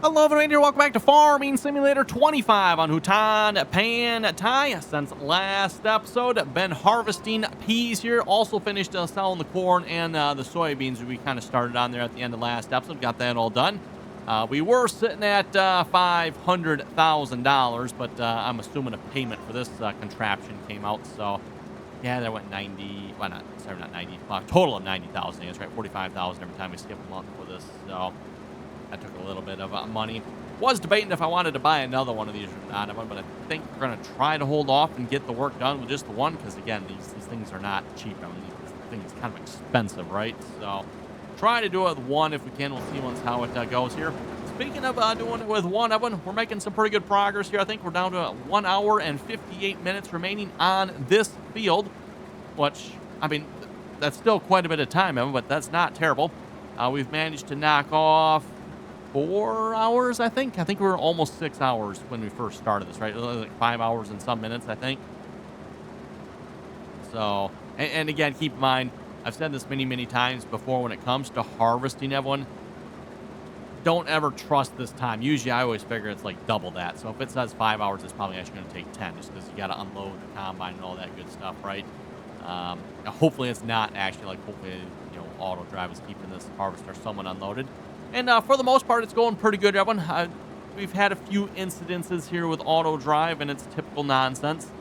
Hello, everyone here. Welcome back to Farming Simulator 25 on Hutan Pantai. Since last episode, been harvesting peas here. Also finished selling the corn and the soybeans we kind of started on there at the end of last episode. Got that all done. We were sitting at $500,000, but I'm assuming a payment for this contraption came out. So, yeah, that went 90. Why not? Sorry, not 90. Total of 90,000. That's right, 45,000 every time we skip a month for this. So that took a little bit of money. Was debating if I wanted to buy another one of these or not, but I think we're going to try to hold off and get the work done with just the one, because, again, these things are not cheap. I mean, these things are kind of expensive, right? So try to do it with one if we can. We'll see once how it goes here. Speaking of doing it with one of them, we're making some pretty good progress here. I think we're down to 1 hour and 58 minutes remaining on this field, which, I mean, that's still quite a bit of time, Evan, but that's not terrible. We've managed to knock off 4 hours, I think. I think we were almost 6 hours when we first started this, right? Like 5 hours and some minutes, I think. So, and again, keep in mind, I've said this many times before, when it comes to harvesting, everyone, don't ever trust this time. Usually, I always figure it's like double that. So if it says 5 hours, it's probably actually going to take 10, just because you got to unload the combine and all that good stuff, right? Hopefully, it's not actually like, hopefully, auto drive is keeping this harvester somewhat unloaded. And for the most part, it's going pretty good, everyone. We've had a few incidences here with auto drive, and it's typical nonsense.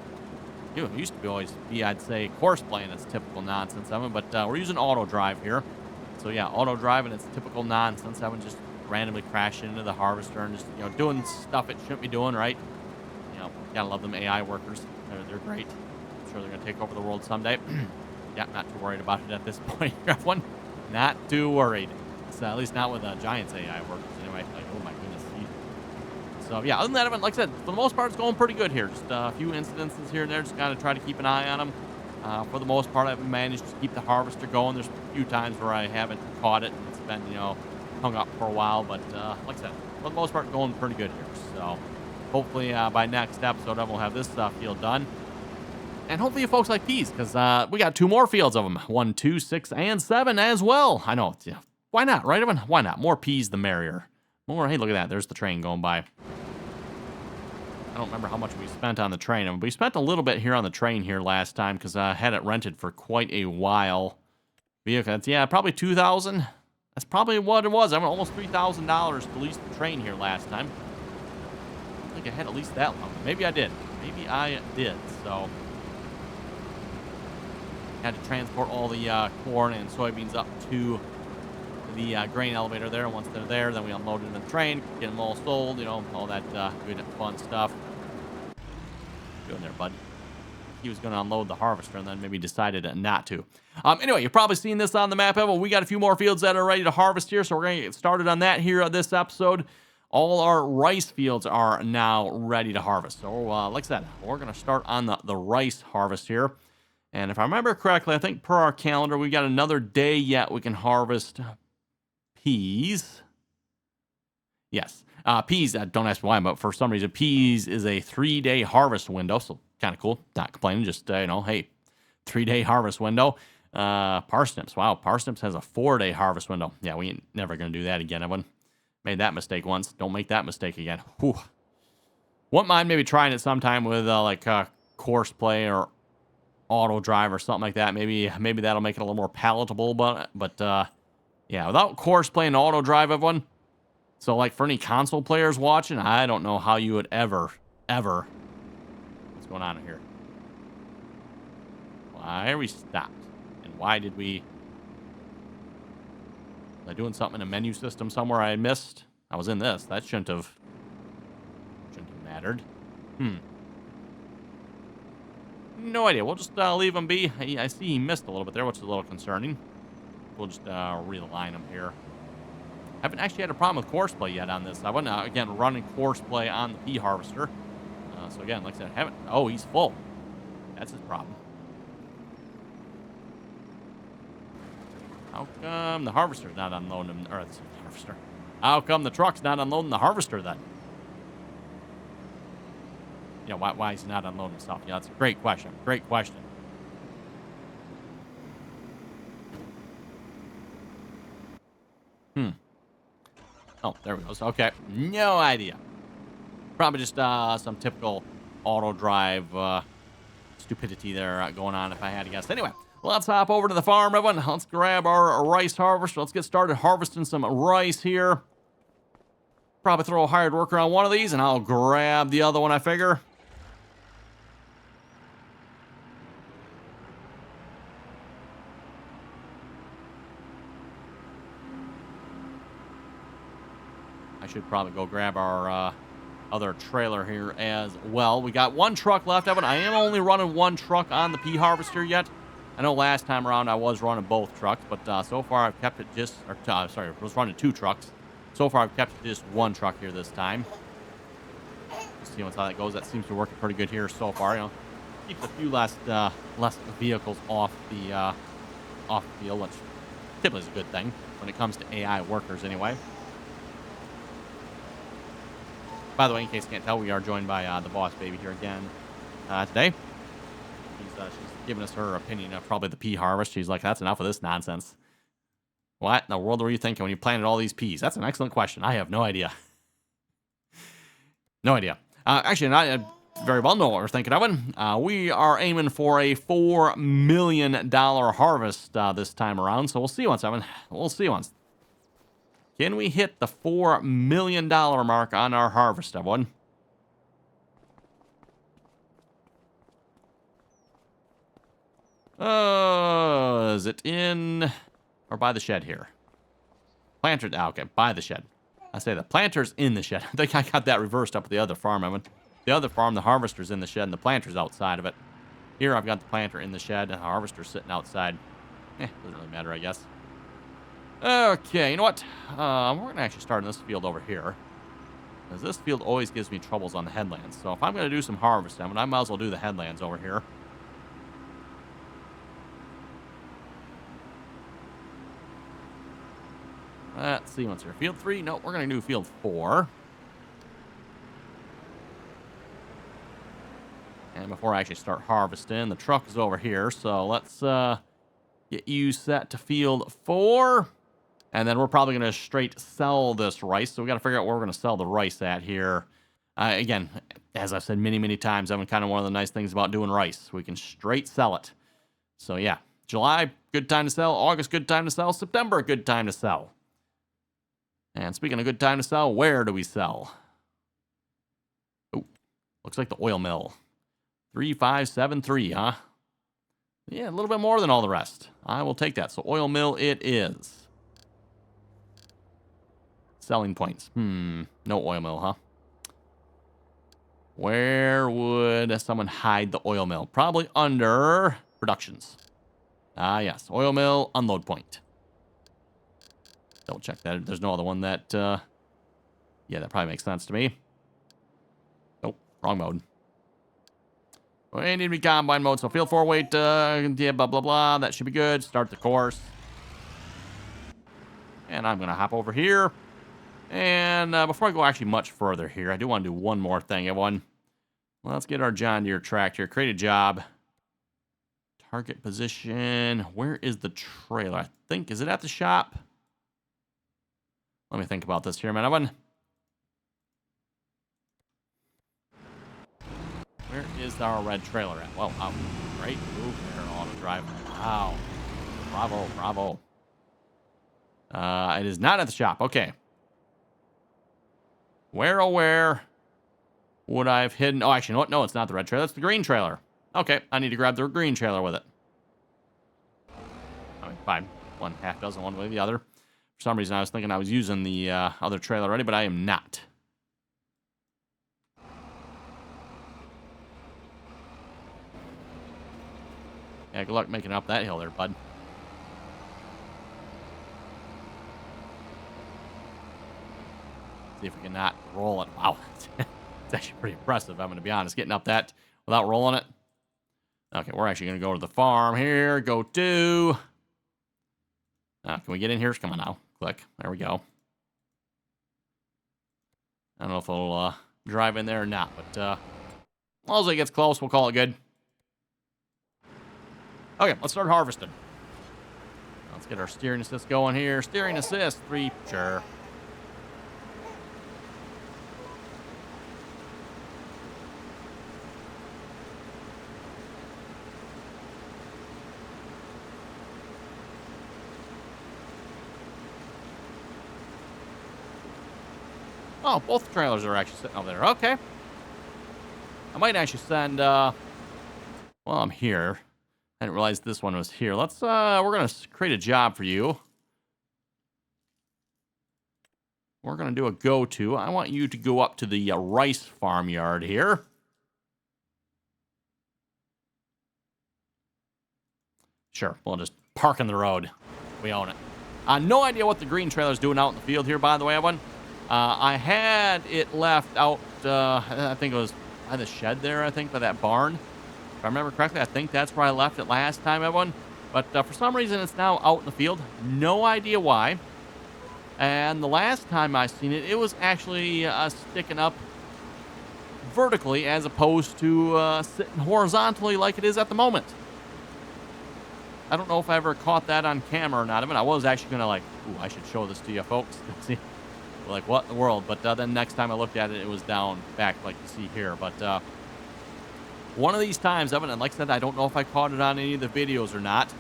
It used to always be, I'd say, course playing, it's typical nonsense, Evan, but we're using auto drive here. So yeah, auto drive, and it's typical nonsense. Evan just randomly crashing into the harvester and just, doing stuff it shouldn't be doing, right? Gotta love them AI workers. They're great. I'm sure they're gonna take over the world someday. Yeah, not too worried about it at this point, everyone. Not too worried. At least not with Giants AI workers, anyway. Like, oh my goodness. So yeah, other than that, Evan, like I said, for the most part, it's going pretty good here. Just a few incidences here and there. Just gotta try to keep an eye on them. For the most part, I've managed to keep the harvester going. There's a few times where I haven't caught it, and it's been, hung up for a while. But like I said, for the most part, going pretty good here. So hopefully by next episode, I will have this field done. And hopefully you folks like peas, because we got 2 more fields of them. 1, 2, 6, and 7 as well. I know. Why not, right, Evan? Why not? More peas, the merrier. More. Hey, look at that. There's the train going by. I don't remember how much we spent on the train. I mean, we spent a little bit here on the train here last time, because I had it rented for quite a while. Vehicle. Yeah, probably $2,000. That's probably what it was. I mean, almost $3,000 to lease the train here last time. I don't think I had at least that long. Maybe I did. Maybe I did. So had to transport all the corn and soybeans up to the grain elevator there. Once they're there, then we unload them in the train, get them all sold, all that good fun stuff. Doing there, bud. He was going to unload the harvester and then maybe decided not to. Anyway, you've probably seen this on the map, Evan. We got a few more fields that are ready to harvest here, so we're going to get started on that here this episode. All our rice fields are now ready to harvest. So, like I said, we're going to start on the rice harvest here. And if I remember correctly, I think per our calendar, we got another day yet we can harvest peas. Yes. Peas, don't ask me why, but for some reason, peas is a 3-day harvest window. So kind of cool. Not complaining. Just, hey, 3-day harvest window. Parsnips. Wow. Parsnips has a 4-day harvest window. Yeah, we ain't never going to do that again. Everyone made that mistake once. Don't make that mistake again. Whew. Wouldn't mind maybe trying it sometime with course play or auto drive or something like that. Maybe that'll make it a little more palatable. But yeah, without course play and auto drive, everyone. So, like, for any console players watching, I don't know how you would ever... What's going on here? Why are we stopped? And why did we... Was I doing something in a menu system somewhere I missed? I was in this. That shouldn't have mattered. No idea. We'll just leave him be. I see he missed a little bit there, which is a little concerning. We'll just realign him here. I haven't actually had a problem with course play yet on this. I wasn't, again, running course play on the pea harvester. So, again, like I said, I haven't... Oh, he's full. That's his problem. How come the harvester's not unloading him? Or, it's the harvester. How come the truck's not unloading the harvester, then? Why is he not unloading himself? Yeah, that's a great question. Great question. Oh, there we go. So, okay. No idea. Probably just some typical auto drive stupidity there going on, if I had to guess. Anyway, let's hop over to the farm, everyone. Let's grab our rice harvester. Let's get started harvesting some rice here. Probably throw a hired worker on one of these, and I'll grab the other one, I figure. I should probably go grab our other trailer here as well. We got one truck left, Evan. I am only running one truck on the pea harvester yet. I know last time around I was running both trucks, but so far I've kept it just, sorry, I was running two trucks. So far I've kept it just one truck here this time. Let's see how that goes. That seems to be working pretty good here so far. You know, keeps a few less vehicles off the field, which typically is a good thing when it comes to AI workers anyway. By the way, in case you can't tell, we are joined by the boss baby here again today. She's giving us her opinion of probably the pea harvest. She's like, that's enough of this nonsense. What in the world were you thinking when you planted all these peas? That's an excellent question. I have no idea. No idea. Actually, I very well know what we're thinking of. We are aiming for a $4 million harvest this time around. So we'll see once, Evan. We'll see once. Can we hit the $4 million mark on our harvest, everyone? Is it in or by the shed here? Planter, okay, by the shed. I say the planter's in the shed. I think I got that reversed up at the other farm, Evan. The other farm, the harvester's in the shed and the planter's outside of it. Here I've got the planter in the shed and the harvester's sitting outside. Doesn't really matter, I guess. Okay, you know what? We're going to actually start in this field over here. Because this field always gives me troubles on the headlands. So if I'm going to do some harvesting, I might as well do the headlands over here. Let's see what's here. Field 3? No, we're going to do field 4. And before I actually start harvesting, the truck is over here. So let's get you set to field 4. And then we're probably going to straight sell this rice. So we got to figure out where we're going to sell the rice at here. Again, as I've said many, many times, I'm kind of one of the nice things about doing rice. We can straight sell it. So yeah, July, good time to sell. August, good time to sell. September, good time to sell. And speaking of good time to sell, where do we sell? Oh, looks like the oil mill. 3573, huh? Yeah, a little bit more than all the rest. I will take that. So oil mill it is. Selling points. No oil mill, huh? Where would someone hide the oil mill? Probably under productions. Yes. Oil mill, unload point. Double check that. There's no other one that... yeah, that probably makes sense to me. Nope. Wrong mode. We need to be combine mode, so field 4, wait, yeah, blah, blah, blah. That should be good. Start the course. And I'm going to hop over here. And before I go actually much further here, I do want to do one more thing, everyone. Let's get our John Deere tractor. Create a job. Target position. Where is the trailer? I think, is it at the shop? Let me think about this here, man. Everyone. Where is our red trailer at? Well, right move there, auto drive. Wow. Bravo, bravo. It is not at the shop. Okay. Where, oh, where would I have hidden? Oh, actually, you know what? No, it's not the red trailer. It's the green trailer. Okay, I need to grab the green trailer with it. I mean, fine. One half dozen, one way or the other. For some reason, I was thinking I was using the other trailer already, but I am not. Yeah, good luck making it up that hill there, bud. See if we can not roll it. Wow. It's actually pretty impressive, I'm going to be honest, getting up that without rolling it. Okay, we're actually going to go to the farm here. Go to... can we get in here? Come on now. Click. There we go. I don't know if it'll drive in there or not, but as long as it gets close, we'll call it good. Okay, let's start harvesting. Let's get our steering assist going here. Steering assist, 3, sure. Oh, both trailers are actually sitting over there. Okay. I might actually send, well, I'm here. I didn't realize this one was here. Let's, we're going to create a job for you. We're going to do a go-to. I want you to go up to the rice farmyard here. Sure, we'll just park in the road. We own it. No idea what the green trailer's doing out in the field here, by the way, everyone. I had it left out, I think it was by the shed there, I think, by that barn. If I remember correctly, I think that's where I left it last time, everyone. But for some reason, it's now out in the field. No idea why. And the last time I seen it, it was actually sticking up vertically as opposed to sitting horizontally like it is at the moment. I don't know if I ever caught that on camera or not. I mean, I was actually going to like, ooh, I should show this to you folks. See, like, what in the world? But then next time I looked at it, it was down back like you see here. But one of these times, Evan, and like I said, I don't know if I caught it on any of the videos or not.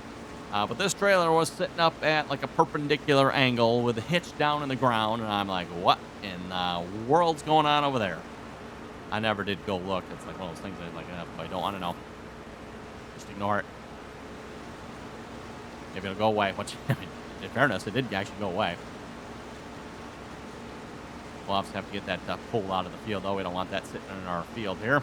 But this trailer was sitting up at like a perpendicular angle with a hitch down in the ground. And I'm like, what in the world's going on over there? I never did go look. It's like one of those things I like, I don't want to know. Just ignore it. Maybe it'll go away. Which, I mean, in fairness, it did actually go away. We'll obviously have to get that pulled out of the field, though. We don't want that sitting in our field here.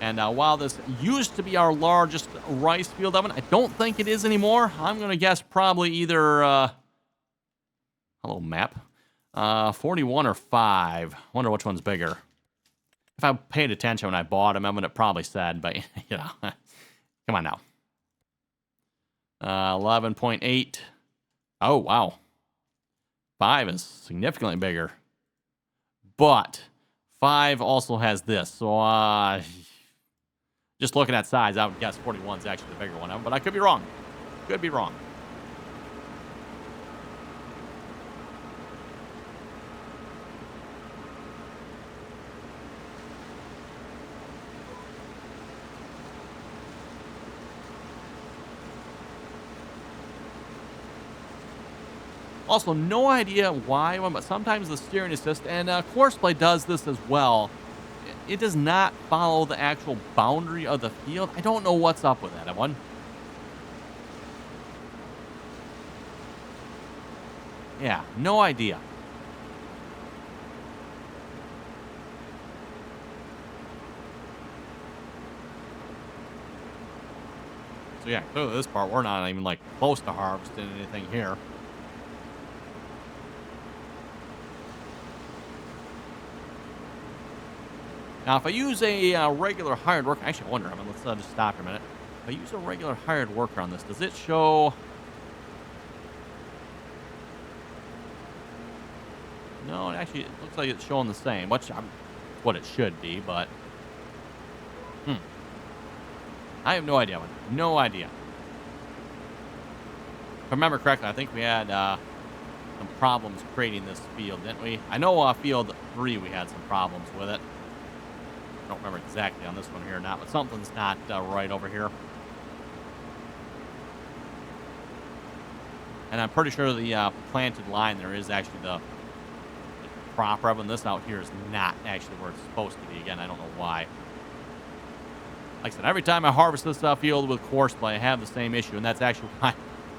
And while this used to be our largest rice field oven, I don't think it is anymore. I'm going to guess probably either, hello, map, 41 or 5. Wonder which one's bigger. If I paid attention when I bought them, I would have probably said, but, you know, come on now. 11.8. Oh, wow. 5 is significantly bigger. But 5 also has this. So, just looking at size, I would guess 41 is actually the bigger one. But I could be wrong. Could be wrong. Also, no idea why, but sometimes the steering assist, and Courseplay does this as well. It does not follow the actual boundary of the field. I don't know what's up with that one. Yeah, no idea. So yeah, clearly this part, we're not even like close to harvesting anything here. Now, if I use a regular hired worker, actually, I wonder, let's just stop for a minute. If I use a regular hired worker on this, does it show? No, actually, it looks like it's showing the same, which I'm what it should be, but I have no idea. No idea. If I remember correctly, I think we had some problems creating this field, didn't we? I know field 3 we had some problems with it. I don't remember exactly on this one here or not, but something's not right over here. And I'm pretty sure the planted line there is actually the proper one. This out here is not actually where it's supposed to be. Again, I don't know why. Like I said, every time I harvest this field with Courseplay, I have the same issue, and that's actually why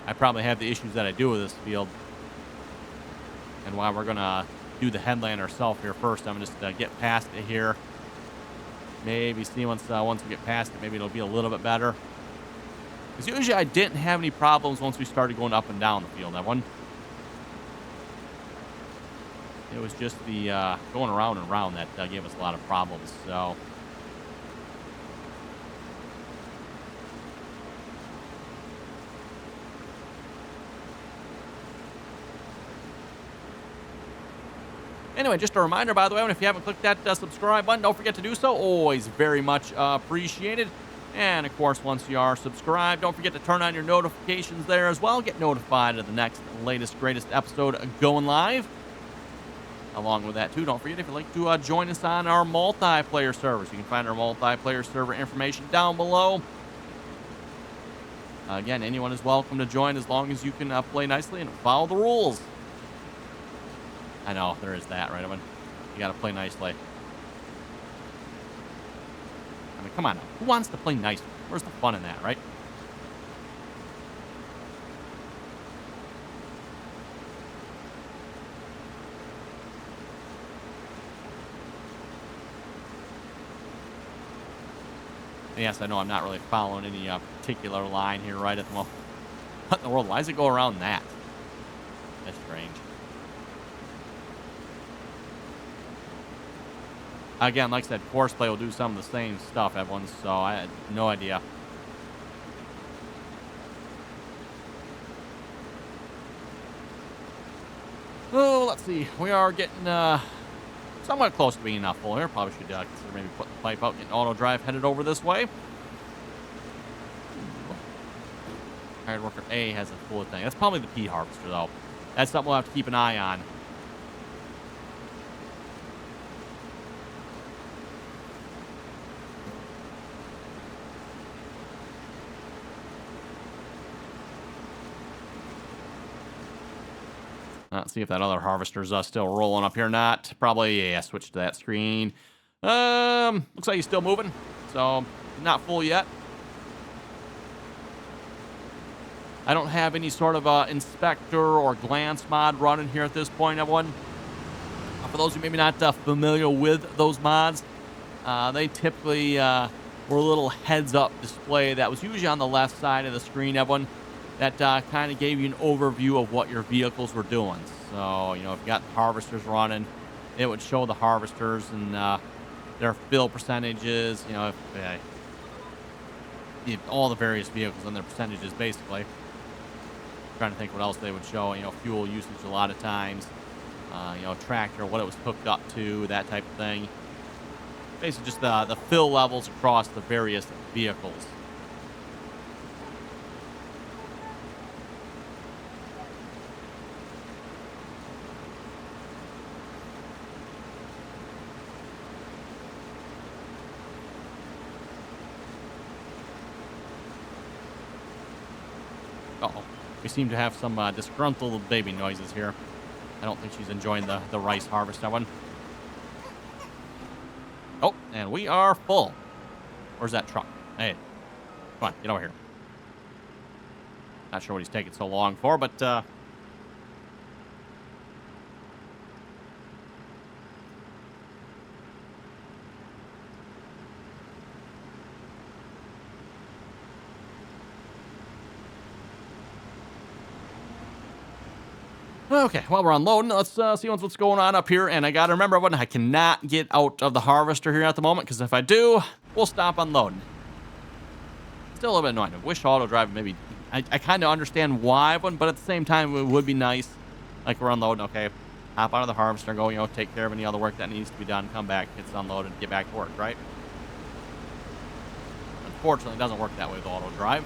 I probably have the issues that I do with this field. And why we're going to do the headland ourselves here first. I'm going to just get past it here. Maybe see once we get past it, maybe it'll be a little bit better. Because usually I didn't have any problems once we started going up and down the field. That one, it was just the going around and around that gave us a lot of problems. So, anyway, just a reminder, by the way, if you haven't clicked that subscribe button, don't forget to do so. Always very much appreciated. And, of course, once you are subscribed, don't forget to turn on your notifications there as well. Get notified of the next, latest, greatest episode going live. Along with that, too, don't forget, if you'd like to join us on our multiplayer servers, you can find our multiplayer server information down below. Again, anyone is welcome to join as long as you can play nicely and follow the rules. I know, there is that, right, Evan? You got to play nicely. I mean, come on now. Who wants to play nicely? Where's the fun in that, right? And yes, I know I'm not really following any particular line here right at the moment. What in the world? Why does it go around that? That's strange. Again, like I said, course play will do some of the same stuff, everyone, so I had no idea. Oh, let's see. We are getting somewhat close to being full here. Probably should consider maybe putting the pipe out, getting auto drive headed over this way. Hired worker A has a full thing. That's probably the pea harvester, though. That's something we'll have to keep an eye on. Let's see if that other harvester's still rolling up here or not. Probably, yeah, switch to that screen. Looks like he's still moving, so not full yet. I don't have any sort of inspector or glance mod running here at this point, everyone. For those who may be not familiar with those mods, they typically were a little heads-up display that was usually on the left side of the screen, everyone. That kind of gave you an overview of what your vehicles were doing. So, you know, if you got the harvesters running, it would show the harvesters and their fill percentages, you know, if all the various vehicles and their percentages, basically. Trying to think what else they would show, you know, fuel usage a lot of times, you know, tractor, what it was hooked up to, that type of thing. Basically just the fill levels across the various vehicles. Uh-oh. We seem to have some disgruntled baby noises here. I don't think she's enjoying the rice harvest, that one. Oh, and we are full. Where's that truck? Hey, come on, get over here. Not sure what he's taking so long for, but okay, while we're unloading, let's see what's going on up here. And I got to remember, I cannot get out of the harvester here at the moment, because if I do, we'll stop unloading. Still a little bit annoying. I wish auto drive maybe... I kind of understand why, but at the same time, it would be nice. Like, we're unloading, okay, hop out of the harvester, go, you know, take care of any other work that needs to be done, come back, get unloaded, get back to work, right? Unfortunately, it doesn't work that way with auto drive.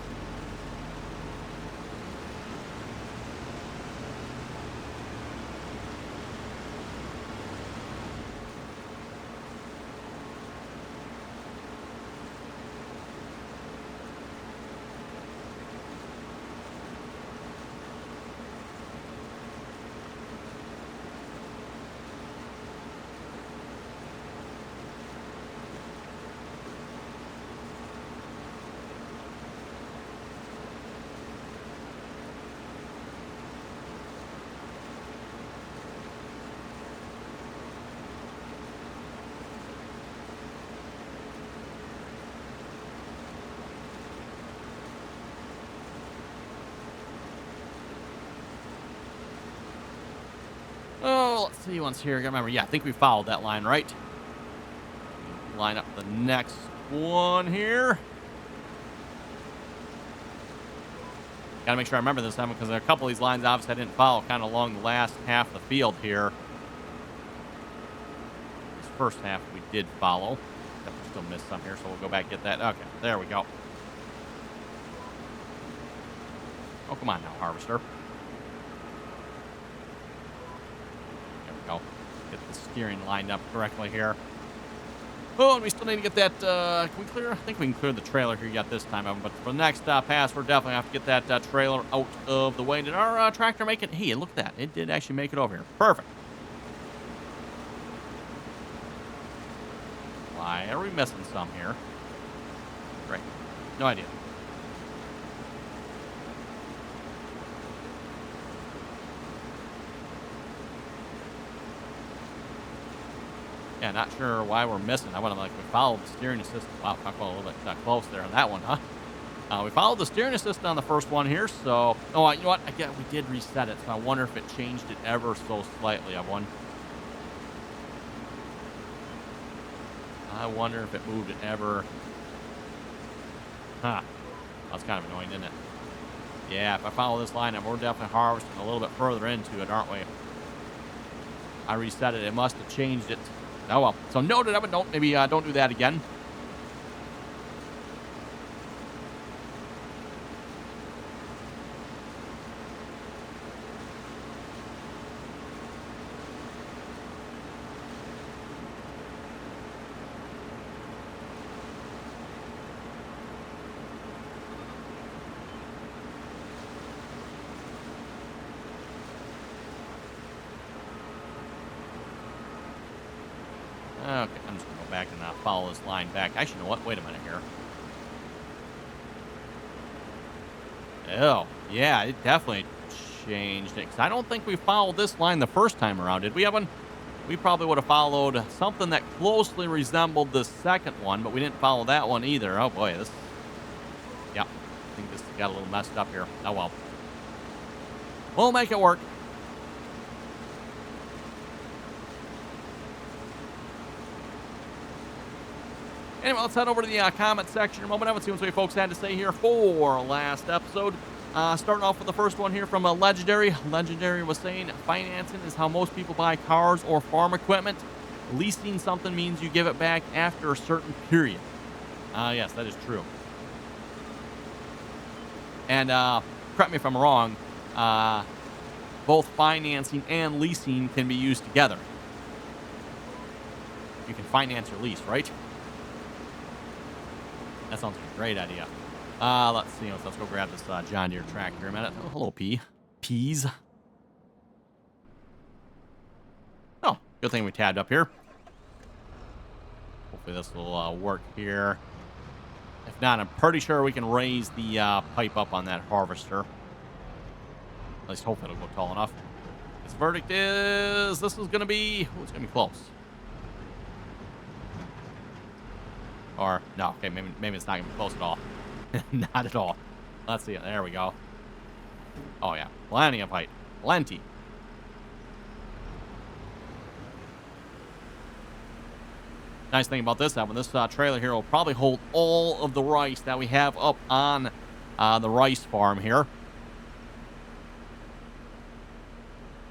Oh, let's see once here. I gotta remember, yeah, I think we followed that line, right? Line up the next one here. Gotta make sure I remember this time, because there are a couple of these lines, obviously, I didn't follow kind of along the last half of the field here. This first half we did follow. Definitely still missed some here, so we'll go back and get that. Okay, there we go. Oh, come on now, harvester. There we go. Get the steering lined up correctly here. Oh, and we still need to get that, can we clear? I think we can clear the trailer here yet this time, Evan. But for the next pass, we're definitely have to get that trailer out of the way. Did our tractor make it? Hey, look at that. It did actually make it over here. Perfect. Why are we missing some here? Great. No idea. Yeah, not sure why we're missing. I want to we followed the steering assistant. Wow, I fell a little bit close there on that one, huh? We followed the steering assistant on the first one here, so... Oh, you know what? Again, we did reset it, so I wonder if it changed it ever so slightly. I wonder if it moved it ever. Huh. That's kind of annoying, isn't it? Yeah, if I follow this line, we're definitely harvesting a little bit further into it, aren't we? I reset it. It must have changed it. Oh, well. So noted. But don't do that again. Okay, I'm just going to go back and follow this line back. Actually, you know what? Wait a minute here. Oh, yeah, it definitely changed it. Because I don't think we followed this line the first time around, did we, Evan? We probably would have followed something that closely resembled the second one, but we didn't follow that one either. Oh, boy, this... Yeah, I think this got a little messed up here. Oh, well. We'll make it work. Anyway, let's head over to the comment section in a moment. I want to see what you folks had to say here for last episode. Starting off with the first one here from Legendary. Legendary was saying, financing is how most people buy cars or farm equipment. Leasing something means you give it back after a certain period. Yes, that is true. And correct me if I'm wrong, both financing and leasing can be used together. You can finance your lease, right? That sounds like a great idea. Let's see. Let's go grab this John Deere tractor a minute. Oh, hello, Peas. Oh, good thing we tabbed up here. Hopefully this will work here. If not, I'm pretty sure we can raise the pipe up on that harvester. At least hopefully it'll go tall enough. Its verdict is this is going to be... Oh, it's going to be close. Or, no, okay, maybe it's not going to be close at all. Not at all. Let's see it. There we go. Oh, yeah. Plenty of height. Plenty. Nice thing about this, Evan, this trailer here will probably hold all of the rice that we have up on the rice farm here.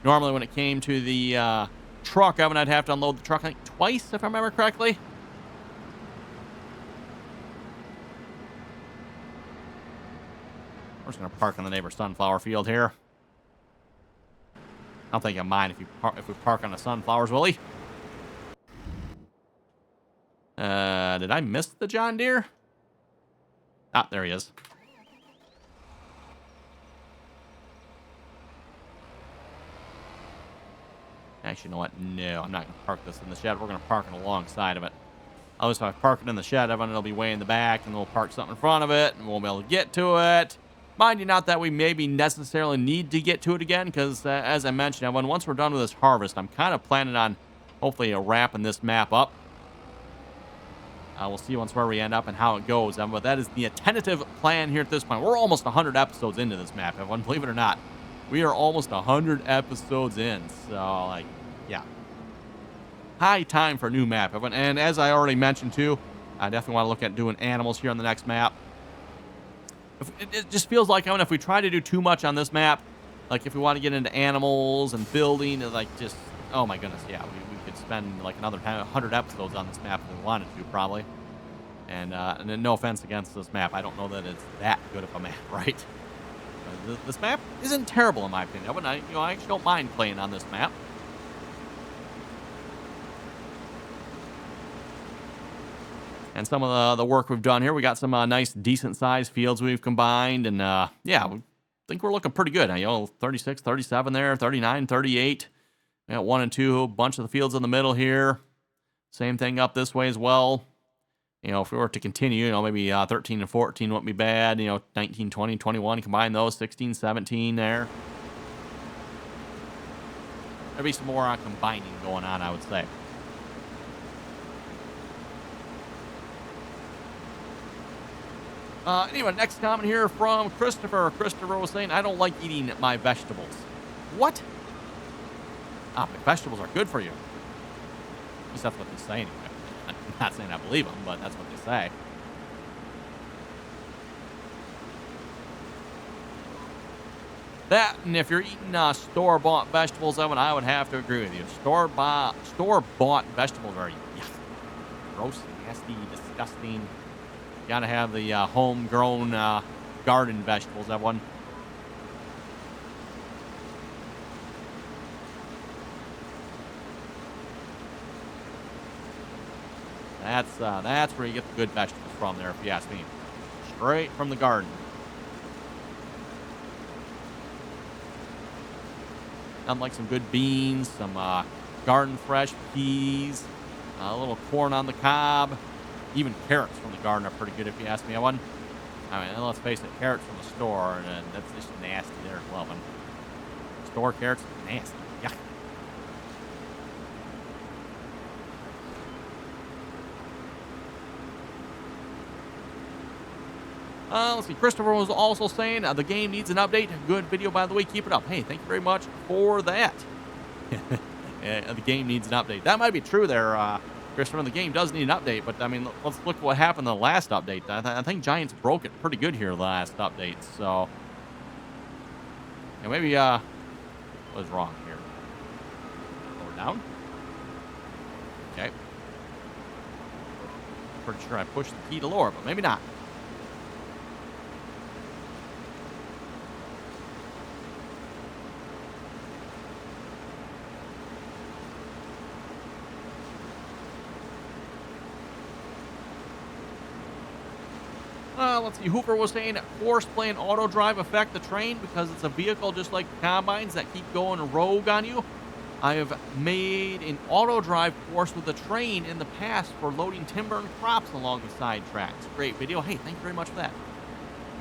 Normally, when it came to the truck, Evan, I'd have to unload the truck, I think, twice, if I remember correctly. We're just going to park on the neighbor's sunflower field here. I don't think I mind if we park on the sunflowers, will he? Did I miss the John Deere? Ah, there he is. Actually, you know what? No, I'm not going to park this in the shed. We're going to park it alongside of it. Otherwise, if I park it in the shed, Evan, it'll be way in the back, and we'll park something in front of it, and we'll be able to get to it. Mind you, not that we maybe necessarily need to get to it again, because as I mentioned, Evan, once we're done with this harvest, I'm kind of planning on hopefully wrapping this map up. We'll see once where we end up and how it goes, Evan, but that is the tentative plan here at this point. We're almost 100 episodes into this map, Evan, believe it or not. We are almost 100 episodes in, so, like, yeah. High time for a new map, Evan, and as I already mentioned, too, I definitely want to look at doing animals here on the next map. It just feels like, Evan, if we try to do too much on this map, like if we want to get into animals and building, like just, oh my goodness, yeah, we could spend like another 100 episodes on this map if we wanted to, probably. And then no offense against this map, I don't know that it's that good of a map, right? This map isn't terrible in my opinion, but I actually don't mind playing on this map. And some of the work we've done here, we got some nice, decent-sized fields we've combined. And, yeah, we think we're looking pretty good. You know, 36, 37 there, 39, 38. We got 1 and 2, a bunch of the fields in the middle here. Same thing up this way as well. You know, if we were to continue, you know, maybe 13 and 14 wouldn't be bad. You know, 19, 20, 21, combine those, 16, 17 there. There'd be some more combining going on, I would say. Anyway, next comment here from Christopher. Christopher was saying, I don't like eating my vegetables. What? My vegetables are good for you. At least that's what they say anyway. I'm not saying I believe them, but that's what they say. That, and if you're eating store-bought vegetables, Evan, I would have to agree with you. Store-bought vegetables are gross, nasty, disgusting. You gotta have the homegrown garden vegetables, Evan. That's where you get the good vegetables from there, if you ask me. Straight from the garden. Like some good beans, some garden fresh peas, a little corn on the cob. Even carrots from the garden are pretty good, if you ask me. I mean, let's face it, carrots from the store, and that's just nasty there as well. Store carrots, nasty. Yuck. Let's see. Christopher was also saying the game needs an update. Good video, by the way. Keep it up. Hey, thank you very much for that. The game needs an update. That might be true there, Christopher. The game does need an update, but I mean, let's look at what happened in the last update. I think Giants broke it pretty good here last update. So, yeah, maybe what was wrong here? Lower down. Okay. Pretty sure I pushed the key to lower, but maybe not. Let's see. Hooper was saying, force play and auto drive affect the train because it's a vehicle just like the combines that keep going rogue on you. I have made an auto drive course with a train in the past for loading timber and crops along the side tracks. Great video. Hey, thank you very much for that.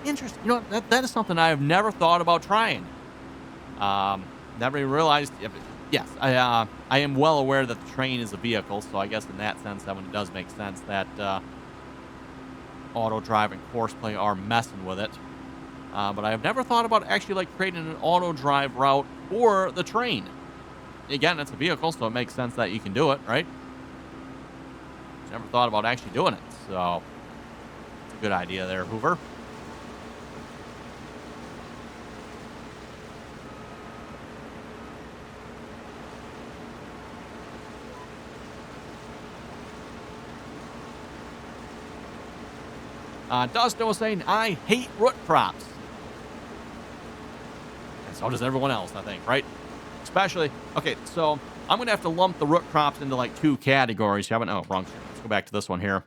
Interesting. You know, that is something I have never thought about trying. Never even realized. Yes, I am well aware that the train is a vehicle, so I guess in that sense, that one does make sense that auto drive and course play are messing with it. But I have never thought about actually like creating an auto drive route for the train. Again, it's a vehicle, so it makes sense that you can do it, right? Never thought about actually doing it, so it's a good idea there, Hoover. Dustin was saying, I hate root crops. And so does everyone else, I think, right? Especially, okay, so I'm going to have to lump the root crops into like two categories. You haven't, oh, wrong. Let's go back to this one here.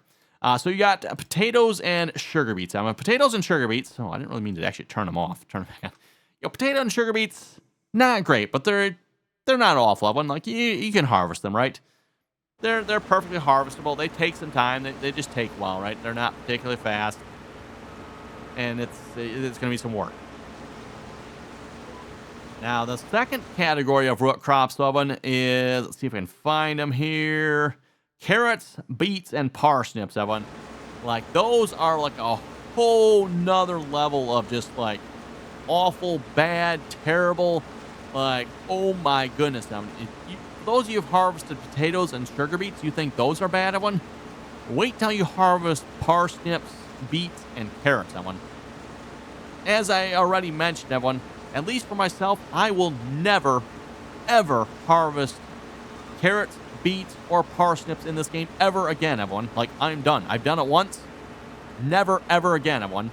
So you got potatoes and sugar beets. Potatoes and sugar beets. Oh, I didn't really mean to actually turn them off. Turn them back on. You know, potato and sugar beets, not great, but they're not awful. Like you can harvest them, right? They're perfectly harvestable. They take some time. They just take a while, right? They're not particularly fast, and it's going to be some work. Now, the second category of root crops, Evan, is, let's see if I can find them here. Carrots, beets, and parsnips, Evan. Like, those are like a whole nother level of just like awful, bad, terrible. Like, oh my goodness, Evan. Those of you who've harvested potatoes and sugar beets, you think those are bad, Evan? Wait till you harvest parsnips, beets, and carrots, Evan. As I already mentioned, Evan, at least for myself, I will never, ever harvest carrots, beets, or parsnips in this game ever again, Evan. Like, I'm done. I've done it once. Never, ever again, Evan.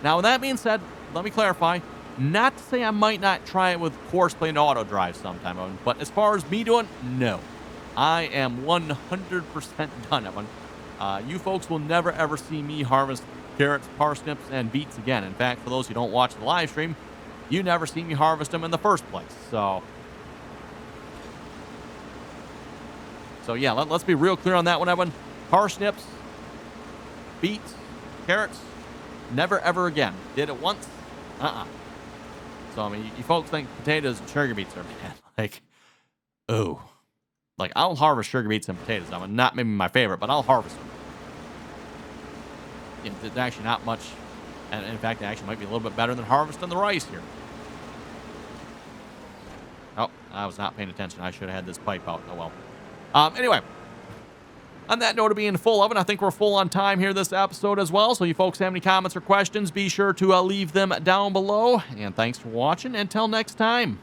Now, with that being said, let me clarify. Not to say I might not try it with course play and auto drive sometime, Evan, but as far as me doing, no. I am 100% done, Evan. You folks will never ever see me harvest carrots, parsnips, and beets again. In fact, for those who don't watch the live stream, you never see me harvest them in the first place. So yeah, let's be real clear on that one, Evan. Parsnips, beets, carrots, never ever again. Did it once? So, I mean, you folks think potatoes and sugar beets are bad. Like, oh. Like, I'll harvest sugar beets and potatoes. I mean, not maybe my favorite, but I'll harvest them. You know, there's actually not much. And in fact, it actually might be a little bit better than harvesting the rice here. Oh, I was not paying attention. I should have had this pipe out. Oh, well. Anyway, on that note of being full of it, I think we're full on time here this episode as well. So you folks have any comments or questions, be sure to leave them down below. And thanks for watching. Until next time.